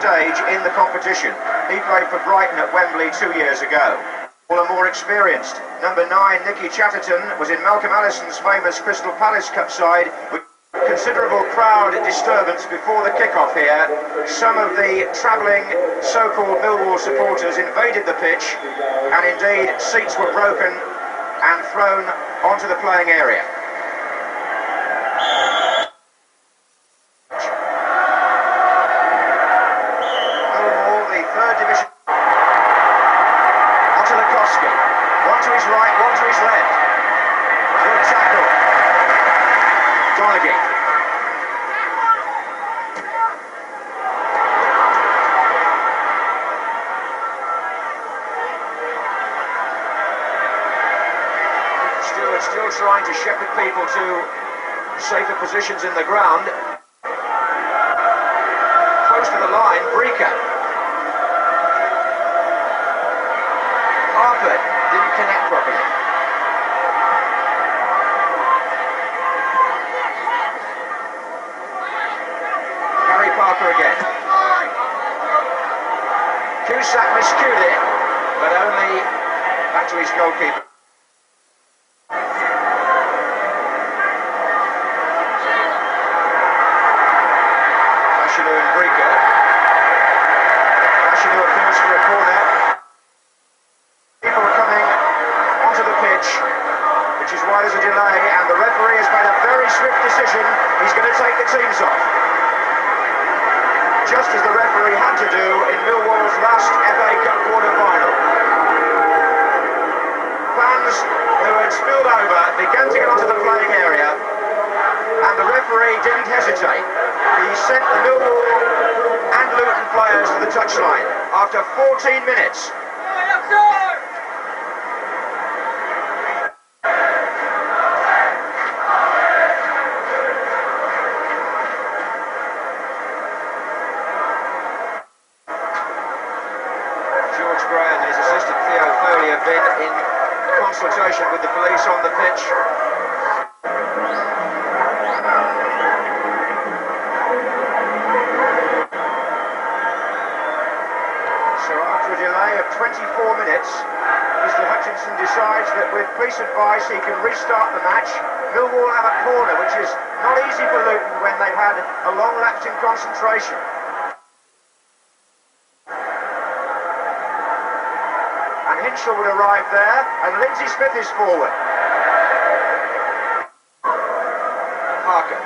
stage in the competition. He played for Brighton at Wembley 2 years ago. All are more experienced. Number 9, Nicky Chatterton, was in Malcolm Allison's famous Crystal Palace Cup side with considerable crowd disturbance before the kick-off here. Some of the travelling so-called Millwall supporters invaded the pitch, and indeed seats were broken and thrown onto the playing area. Millwall, the third division. Onto Lukowski. One to his right, one to his left. Good tackle. Donaghy. Still trying to shepherd people to safer positions in the ground. Close to the line, Breaker. Harper didn't connect properly. Harry Parker again. Cusack miscued it, but only back to his goalkeeper. Which is why there's a delay, and the referee has made a very swift decision. He's going to take the teams off, just as the referee had to do in Millwall's last FA Cup quarter-final. Fans who had spilled over began to get onto the playing area, and the referee didn't hesitate. He sent the Millwall and Luton players to the touchline after 14 minutes. Been in consultation with the police on the pitch. So after a delay of 24 minutes, Mr. Hutchinson decides that with police advice he can restart the match. Millwall have a corner, which is not easy for Luton when they've had a long lapse in concentration. Hinchell would arrive there, and Lindsay Smith is forward. Parker.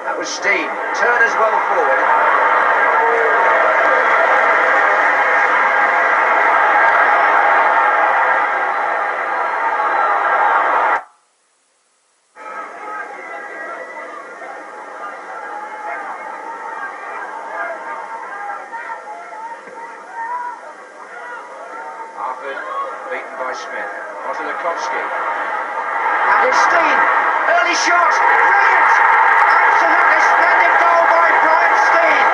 That was Steen. Turner's well forward. Beaten by Smith. Onto Lukowski. And it's Steen. Early shot. Brilliant! Absolutely splendid goal by Brian Steen.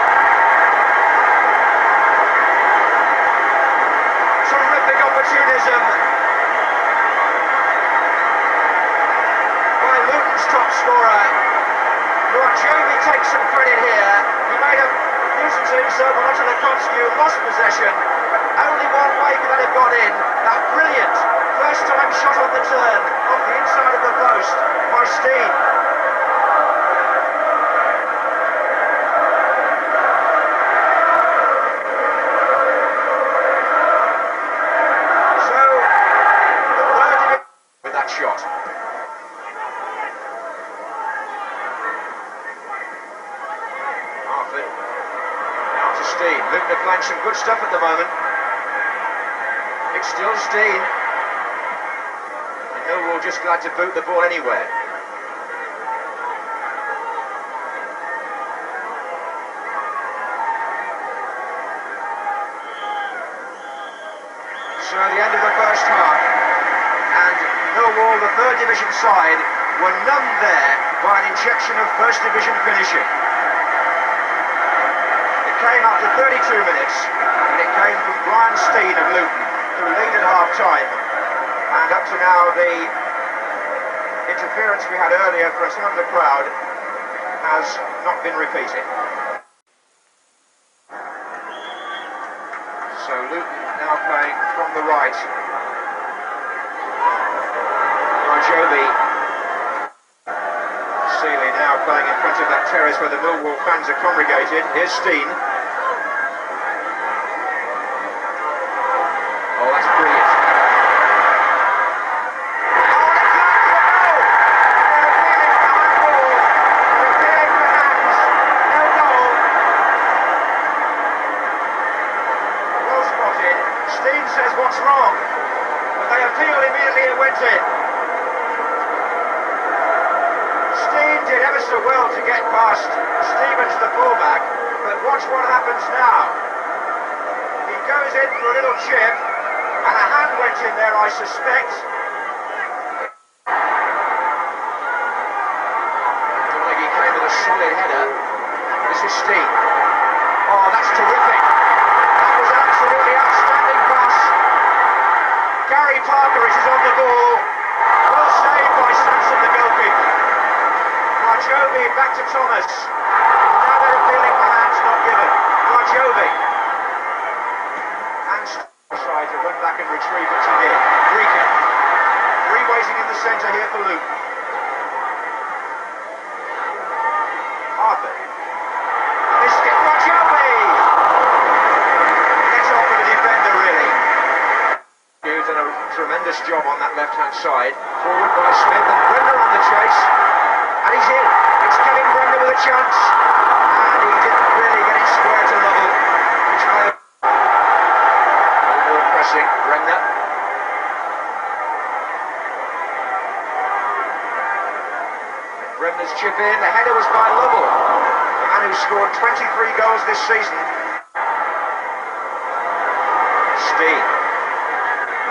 Terrific opportunism by Luton's top scorer. Luajovi takes some credit here. He made a nuisance of himself and onto Lukowski, who lost possession. Only one way could that have got in. That brilliant first time shot on the turn off the inside of the post by Steen. So the third with that shot. Harford out to Steen. Luton are playing some good stuff at the moment. It's still Steen. And Millwall just glad to boot the ball anywhere. So the end of the first half, and Millwall, the third division side, were numbed there by an injection of first division finishing. It came after 32 minutes, and it came from Brian Steen of Luton, who lead at half-time, and up to now the interference we had earlier from some of the crowd has not been repeated. So Luton now playing from the right. Rajobi. Seeley now playing in front of that terrace where the Millwall fans are congregated. Here's Steen. Oh, that's brilliant. Steen says what's wrong, but they appealed immediately and went in. Steen did ever so well to get past Stevens, the fullback, but watch what happens now. He goes in for a little chip, and a hand went in there, I suspect. Donaghy came with a solid header. This is Steen. Oh, that's terrific. That was absolutely outstanding pass. Gary Parkeridge is on the ball. Well saved by Sanson, the goalkeeper. Rajobi back to Thomas. Now they're appealing for hands not given. Rajobi. And tried to run back and retrieve, which he did. Rico. Three waiting in the centre here for Luke. Arthur. This is Rajobi. Done a tremendous job on that left-hand side. Forward by Smith and Bremner on the chase. And he's in. It's Kevin Bremner with a chance. And he didn't really get it square to level. Which may have... More pressing. Bremner. And Bremner's chip in. The header was by Lovell, the man who scored 23 goals this season. Steve.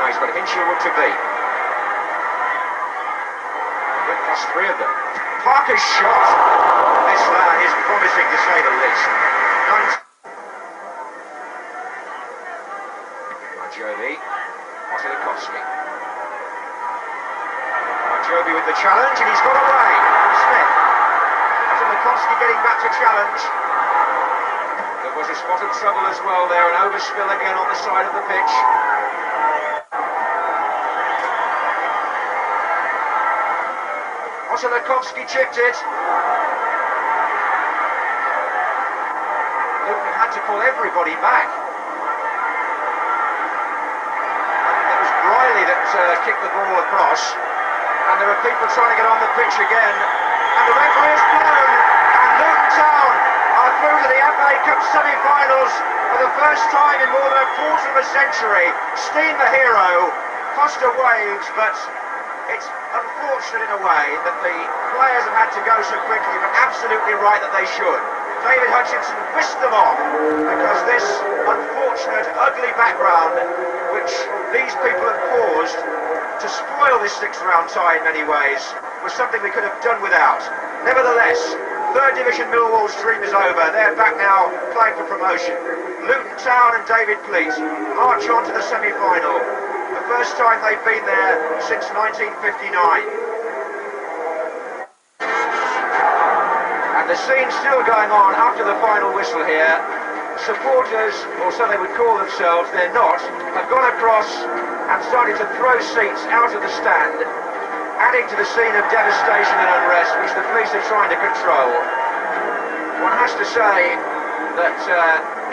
He's got Hinshelwood to beat. Went past three of them. Parker's shot. This lad is promising to say the least. Rajobi. Otelikovsky. Rajobi with the challenge, and he's got away from Smith. Otelikovsky getting back to challenge. There was a spot of trouble as well there, an overspill again on the side of the pitch. Otelikovsky chipped it. Luton had to pull everybody back. And it was Briley that kicked the ball across. And there are people trying to get on the pitch again. And the referee is blown. And Luton Town are through to the FA Cup semi-finals for the first time in more than a quarter of a century. Steen the hero. Foster waves, but it's unfortunate in a way that the players have had to go so quickly, but absolutely right that they should. David Hutchinson whisked them off because this unfortunate, ugly background which these people have caused to spoil this sixth round tie in many ways was something we could have done without. Nevertheless, third division Millwall's dream is over. They're back now playing for promotion. Luton Town and David Pleat march on to the semi-final. The first time they've been there since 1959. And the scene's still going on after the final whistle here. Supporters, or so they would call themselves, they're not, have gone across and started to throw seats out of the stand, adding to the scene of devastation and unrest which the police are trying to control. One has to say that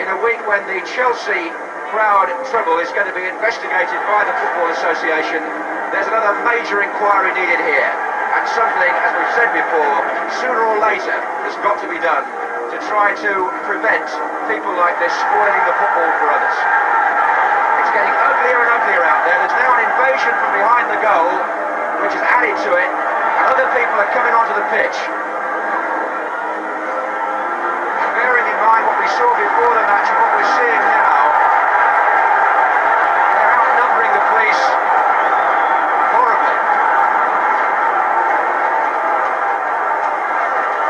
in a week when the Chelsea crowd trouble is going to be investigated by the Football Association, there's another major inquiry needed here, and something, as we've said before, sooner or later has got to be done to try to prevent people like this spoiling the football for others. It's getting uglier and uglier out there. There's now an invasion from behind the goal which has added to it, and other people are coming onto the pitch. And bearing in mind what we saw before the match and what we're seeing now, police horribly.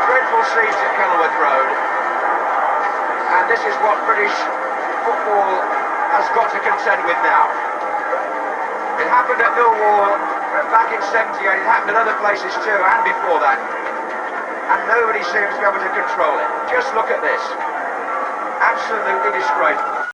Dreadful scenes at Kenilworth Road, and this is what British football has got to contend with now. It happened at Millwall back in 78, it happened in other places too, and before that. And nobody seems to be able to control it. Just look at this. Absolutely disgraceful.